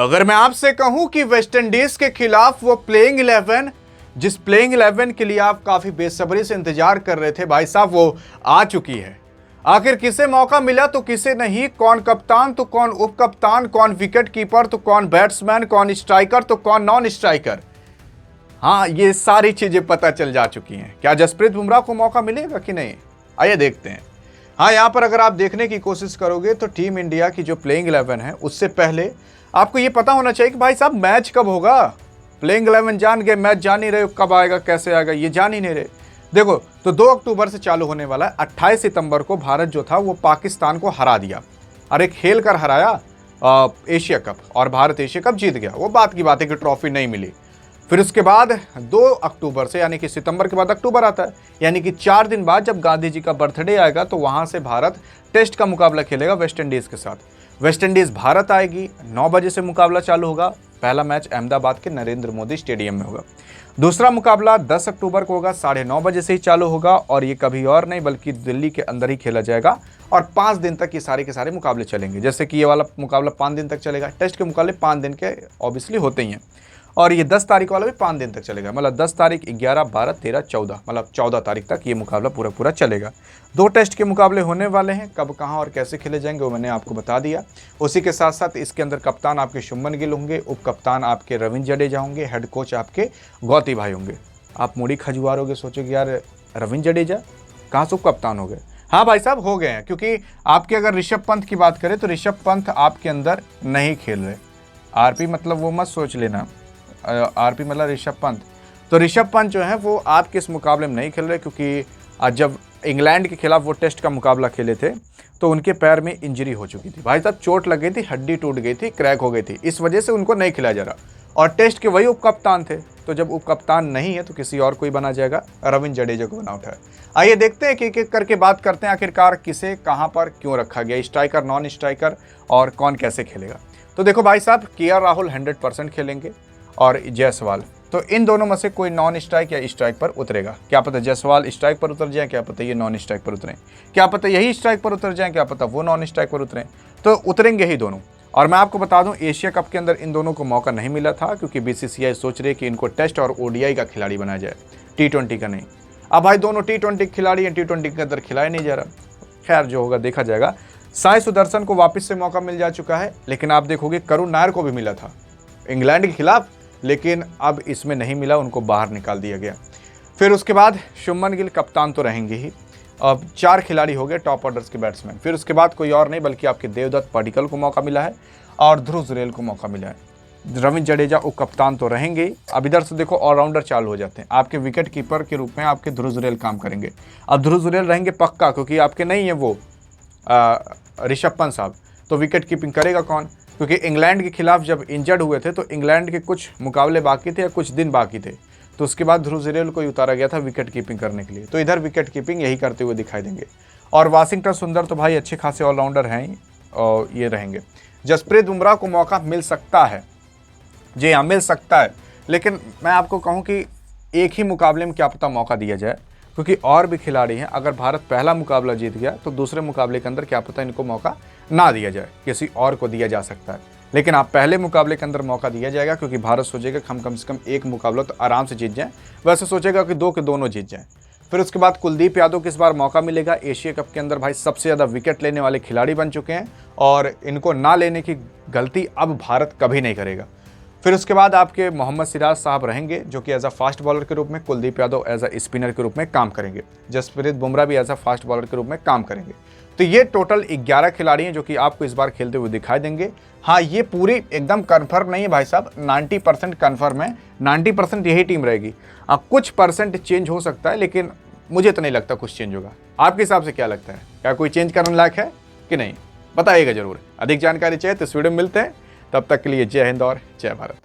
अगर मैं आपसे कहूं कि वेस्टइंडीज के खिलाफ वो प्लेइंग 11, जिस प्लेइंग 11 के लिए आप काफी बेसब्री से इंतजार कर रहे थे भाई साहब, वो आ चुकी है। आखिर किसे मौका मिला तो किसे नहीं, कौन कप्तान तो कौन उप कप्तान, कौन विकेट कीपर तो कौन बैट्समैन, कौन स्ट्राइकर तो कौन नॉन स्ट्राइकर। हाँ, ये सारी चीजें पता चल जा चुकी हैं। क्या जसप्रीत बुमराह को मौका मिलेगा कि नहीं, आइए देखते हैं। हाँ, यहाँ पर अगर आप देखने की कोशिश करोगे तो टीम इंडिया की जो प्लेइंग 11 है उससे पहले आपको ये पता होना चाहिए कि भाई साहब मैच कब होगा। प्लेइंग 11 जान गए, मैच जान ही रहे, कब आएगा कैसे आएगा ये जान ही नहीं रहे। देखो तो 2 अक्टूबर से चालू होने वाला है। 28 सितंबर को भारत जो था वो पाकिस्तान को हरा दिया, अरे खेल कर हराया एशिया कप, और भारत एशिया कप जीत गया। वो बात की बात है कि ट्रॉफी नहीं मिली। फिर उसके बाद 2 अक्टूबर से, यानी कि सितंबर के बाद अक्टूबर आता है, यानी कि 4 दिन बाद जब गांधी जी का बर्थडे आएगा तो वहां से भारत टेस्ट का मुकाबला खेलेगा वेस्टइंडीज के साथ। वेस्टइंडीज भारत आएगी, 9 बजे से मुकाबला चालू होगा। पहला मैच अहमदाबाद के नरेंद्र मोदी स्टेडियम में होगा। दूसरा मुकाबला 10 अक्टूबर को होगा, 9:30 बजे से ही चालू होगा, और ये कभी और नहीं बल्कि दिल्ली के अंदर ही खेला जाएगा। और 5 दिन तक ये सारे के सारे मुकाबले चलेंगे। जैसे कि ये वाला मुकाबला 5 दिन तक चलेगा, टेस्ट के मुकाबले 5 दिन के ऑब्वियसली होते ही हैं। और ये 10 तारीख वाला भी 5 दिन तक चलेगा, मतलब 10 तारीख, 11, 12, 13, 14, मतलब 14 तारीख तक ये मुकाबला पूरा चलेगा। 2 टेस्ट के मुकाबले होने वाले हैं। कब, कहां और कैसे खेले जाएंगे वो मैंने आपको बता दिया। उसी के साथ साथ इसके अंदर कप्तान आपके शुभमन गिल होंगे, उप कप्तान आपके रविंद्र जडेजा होंगे, हेड कोच आपके गौती भाई होंगे। आप मुड़ी खजुआरोगे, सोचोगे यार रविंद्र जडेजा कहाँ से उप कप्तान हो गए। हाँ भाई साहब, हो गए हैं, क्योंकि आपके अगर ऋषभ पंत की बात करें तो ऋषभ पंत आपके अंदर नहीं खेल रहे। आरपी मतलब वो मत सोच लेना, आरपी मतलब ऋषभ पंत। तो ऋषभ पंत जो है वो आपके इस मुकाबले में नहीं खेल रहे, क्योंकि आज जब इंग्लैंड के खिलाफ वो टेस्ट का मुकाबला खेले थे तो उनके पैर में इंजरी हो चुकी थी भाई साहब, चोट लग गई थी, हड्डी टूट गई थी, क्रैक हो गई थी, इस वजह से उनको नहीं खिलाया जा रहा। और टेस्ट के वही उप कप्तान थे, तो जब उप कप्तान नहीं है तो किसी और कोई बना जाएगा, रविंद्र जडेजा को बना उठाया। आइए देखते हैं कि एक करके बात करते हैं आखिरकार किसे कहाँ पर क्यों रखा गया, स्ट्राइकर, नॉन स्ट्राइकर, और कौन कैसे खेलेगा। तो देखो भाई साहब, केएल राहुल 100% खेलेंगे और जायसवाल, तो इन दोनों में से कोई नॉन स्ट्राइक या स्ट्राइक पर उतरेगा। क्या पता जायसवाल स्ट्राइक पर उतर जाए, क्या पता ये नॉन स्ट्राइक पर उतरें, क्या पता यही स्ट्राइक पर उतर जाए, क्या पता वो नॉन स्ट्राइक पर उतरें, तो उतरेंगे ही दोनों। और मैं आपको बता दूं, एशिया कप के अंदर इन दोनों को मौका नहीं मिला था, क्योंकि बीसीसीआई सोच रही है कि इनको टेस्ट और ओडीआई का खिलाड़ी बनाया जाए, T20 का नहीं। अब भाई दोनों T20 खिलाड़ी हैं, T20 के अंदर खिलाया नहीं जा रहा। खैर जो होगा देखा जाएगा। साई सुदर्शन को वापस से मौका मिल जा चुका है, लेकिन आप देखोगे करुण नायर को भी मिला था इंग्लैंड के खिलाफ, लेकिन अब इसमें नहीं मिला, उनको बाहर निकाल दिया गया। फिर उसके बाद शुभमन गिल कप्तान तो रहेंगे ही। अब 4 खिलाड़ी हो गए टॉप ऑर्डर्स के बैट्समैन। फिर उसके बाद कोई और नहीं बल्कि आपके देवदत्त पडिक्कल को मौका मिला है और ध्रुव जुरैल को मौका मिला है। रविंद्र जडेजा उप कप्तान तो रहेंगे ही। अब इधर से देखो ऑलराउंडर चालू हो जाते हैं। आपके विकेट कीपर के रूप में आपके ध्रुव जुरैल काम करेंगे। अब ध्रुव जुरैल रहेंगे पक्का, क्योंकि आपके नहीं है वो ऋषभ पंत साहब, तो विकेट कीपिंग करेगा कौन, क्योंकि इंग्लैंड के खिलाफ जब इंजर्ड हुए थे तो इंग्लैंड के कुछ मुकाबले बाकी थे या कुछ दिन बाकी थे, तो उसके बाद ध्रुव जुरैल को उतारा गया था विकेट कीपिंग करने के लिए, तो इधर विकेट कीपिंग यही करते हुए दिखाई देंगे। और वाशिंगटन सुंदर तो भाई अच्छे खासे ऑलराउंडर हैं ही, और ये रहेंगे। जसप्रीत बुमराह को मौका मिल सकता है, जी हाँ मिल सकता है, लेकिन मैं आपको कहूँ कि एक ही मुकाबले में क्या पता मौका दिया जाए, क्योंकि और भी खिलाड़ी हैं। अगर भारत पहला मुकाबला जीत गया तो दूसरे मुकाबले के अंदर क्या पता इनको मौका ना दिया जाए, किसी और को दिया जा सकता है। लेकिन आप पहले मुकाबले के अंदर मौका दिया जाएगा, क्योंकि भारत सोचेगा कि हम कम से कम एक मुकाबला तो आराम से जीत जाएं, वैसे सोचेगा कि 2 के दोनों जीत जाएं। फिर उसके बाद कुलदीप यादव को इस बार मौका मिलेगा। एशिया कप के अंदर भाई सबसे ज़्यादा विकेट लेने वाले खिलाड़ी बन चुके हैं, और इनको ना लेने की गलती अब भारत कभी नहीं करेगा। फिर उसके बाद आपके मोहम्मद सिराज साहब रहेंगे, जो कि एज अ फास्ट बॉलर के रूप में, Kuldeep Yadav as a spinner के रूप में काम करेंगे, जसप्रीत बुमराह भी एज अ फास्ट बॉलर के रूप में काम करेंगे। तो ये टोटल 11 खिलाड़ी हैं जो कि आपको इस बार खेलते हुए दिखाई देंगे। हाँ, ये पूरी एकदम कन्फर्म नहीं है भाई साहब, 90% कन्फर्म है, 90% यही टीम रहेगी। कुछ परसेंट चेंज हो सकता है, लेकिन मुझे तो नहीं लगता कुछ चेंज होगा। आपके हिसाब से क्या लगता है, क्या कोई चेंज करने लायक है कि नहीं, बताइएगा जरूर। अधिक जानकारी चाहिए तो इस वीडियो में मिलते हैं, तब तक के लिए जय हिंद और जय भारत।